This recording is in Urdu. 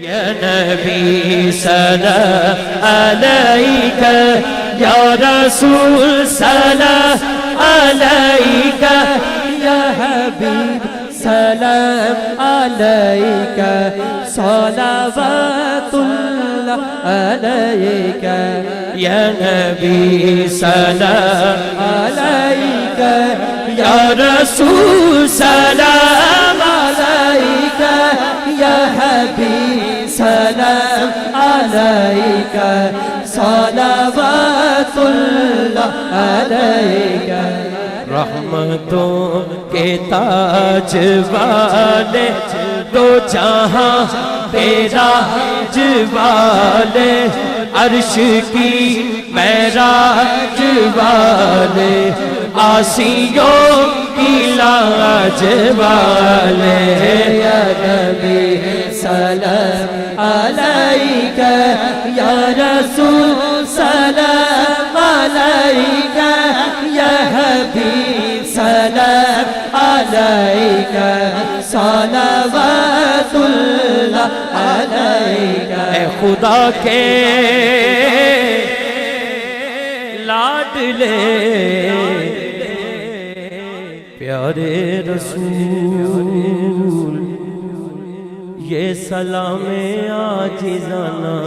یا نبی سلام علیکہ، یا رسول سلام علیکہ، یا حبیب سلام علیکہ، صلوات اللہ علیکہ، یا نبی سلام علیکہ، یا رسول سلام علیکہ، یا حبیب سلام علیکہ، صلوات اللہ علیکہ۔ رحمتوں کے تاج والے، دو جہاں تیرا والے، عرش کی معراج والے، آسیوں کی لاج والے، یا نبی سلام علیکہ، یا رسول سلام علیکہ، یا حبیب سلام علیکہ، صلوات اللہ علیکہ۔ اے خدا کے لاڈلے پیارے رسول، یہ سلام عاجزانہ